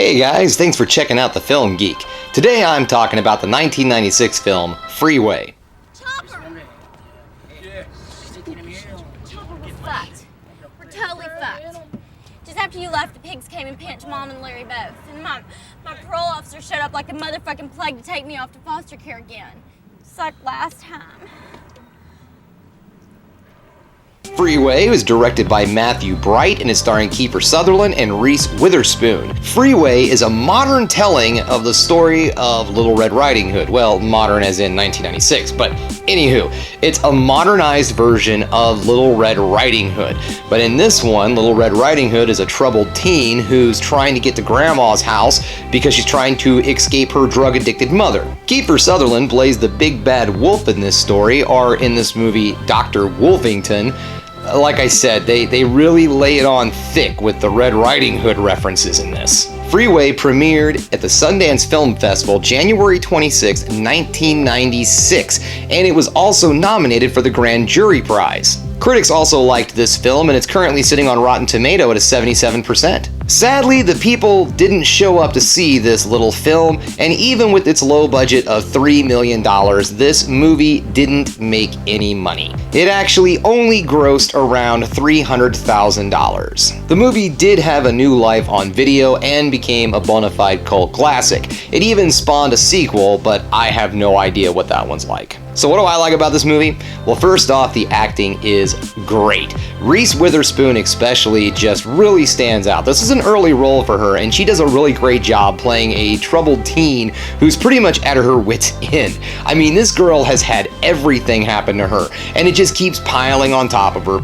Hey guys, thanks for checking out the Film Geek. Today I'm talking about the 1996 film Freeway. Chopper! We're fucked. We're totally fucked. Just after you left, the pigs came and pinched Mom and Larry both. And my parole officer showed up like a motherfucking plague to take me off to foster care again. Just like last time. Freeway was directed by Matthew Bright and is starring Kiefer Sutherland and Reese Witherspoon. Freeway is a modern telling of the story of Little Red Riding Hood. Well, modern as in 1996, but anywho, it's a modernized version of Little Red Riding Hood. But in this one, Little Red Riding Hood is a troubled teen who's trying to get to Grandma's house because she's trying to escape her drug-addicted mother. Kiefer Sutherland plays the big bad wolf in this story, or in this movie, Dr. Wolfington. Like I said, they really lay it on thick with the Red Riding Hood references in this. Freeway premiered at the Sundance Film Festival January 26, 1996, and it was also nominated for the Grand Jury Prize. Critics also liked this film, and it's currently sitting on Rotten Tomato at a 77%. Sadly, the people didn't show up to see this little film, and even with its low budget of $3 million, this movie didn't make any money. It actually only grossed around $300,000. The movie did have a new life on video and became a bona fide cult classic. It even spawned a sequel, but I have no idea what that one's like. So what do I like about this movie? Well, first off, the acting is great. Reese Witherspoon especially just really stands out. This is an early role for her, and she does a really great job playing a troubled teen who's pretty much at her wit's end. I mean, this girl has had everything happen to her, and it just keeps piling on top of her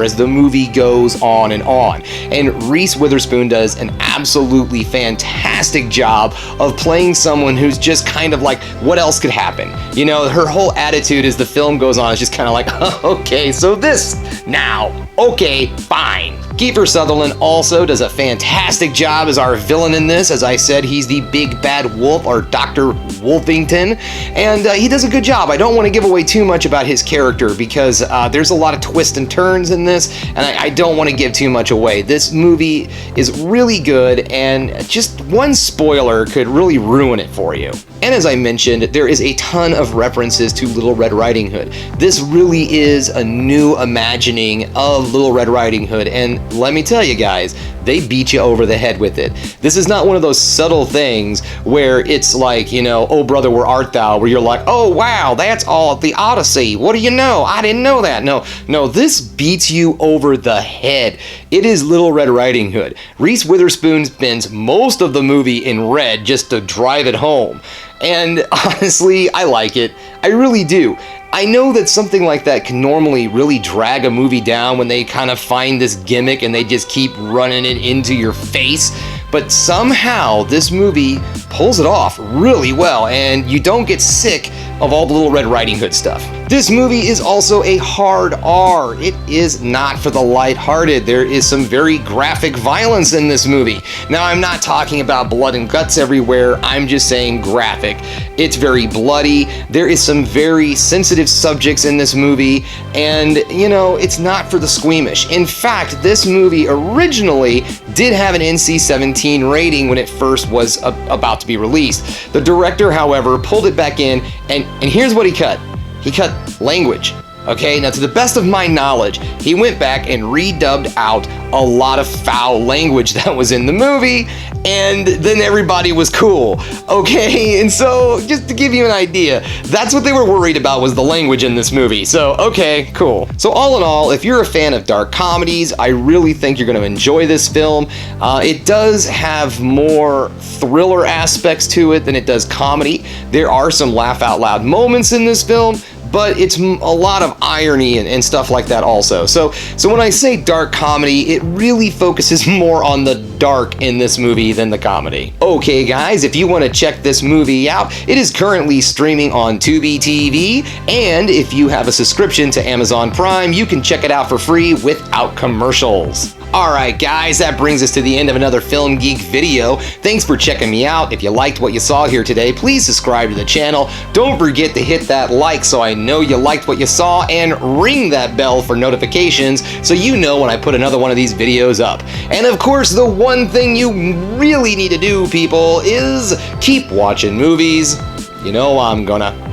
as the movie goes on. And Reese Witherspoon does an absolutely fantastic job of playing someone who's just kind of like, what else could happen? You know, her whole attitude as the film goes on is just kind of like, oh, okay, so this now, okay, fine. Kiefer Sutherland also does a fantastic job as our villain in this. As I said, he's the big bad wolf, or Dr. Wolfington, and he does a good job. I don't want to give away too much about his character because there's a lot of twists and turns in this, and I don't want to give too much away. This movie is really good, and just one spoiler could really ruin it for you. And as I mentioned, there is a ton of references to Little Red Riding Hood. This really is a new imagining of Little Red Riding Hood, and let me tell you guys, they beat you over the head with it. This is not one of those subtle things where it's like, you know, oh brother, where art thou? Where you're like, oh wow, that's all the Odyssey. What do you know? I didn't know that. No, this beats you over the head. It is Little Red Riding Hood. Reese Witherspoon spends most of the movie in red just to drive it home. And honestly, I like it. I really do. I know that something like that can normally really drag a movie down when they kind of find this gimmick and they just keep running it into your face, but somehow this movie pulls it off really well, and you don't get sick of all the Little Red Riding Hood stuff. This movie is also a hard R. It is not for the lighthearted. There is some very graphic violence in this movie. Now, I'm not talking about blood and guts everywhere. I'm just saying graphic. It's very bloody. There is some very sensitive subjects in this movie, and, you know, it's not for the squeamish. In fact, this movie originally did have an NC-17 rating when it first was about to be released. The director, however, pulled it back in, and here's what he cut. He cut language. Okay, now to the best of my knowledge, he went back and redubbed out a lot of foul language that was in the movie, and then everybody was cool. Okay, and so just to give you an idea, that's what they were worried about, was the language in this movie. So, okay, cool. So all in all, if you're a fan of dark comedies, I really think you're going to enjoy this film. It does have more thriller aspects to it than it does comedy. There are some laugh out loud moments in this film, but it's a lot of irony and stuff like that also. So when I say dark comedy, it really focuses more on the dark in this movie than the comedy. Okay guys, if you want to check this movie out, it is currently streaming on Tubi TV, and if you have a subscription to Amazon Prime, you can check it out for free without commercials. Alright guys, that brings us to the end of another Film Geek video. Thanks for checking me out. If you liked what you saw here today, please subscribe to the channel. Don't forget to hit that like so I know you liked what you saw, and ring that bell for notifications so you know when I put another one of these videos up. And of course, the one thing you really need to do, people, is keep watching movies. You know I'm gonna.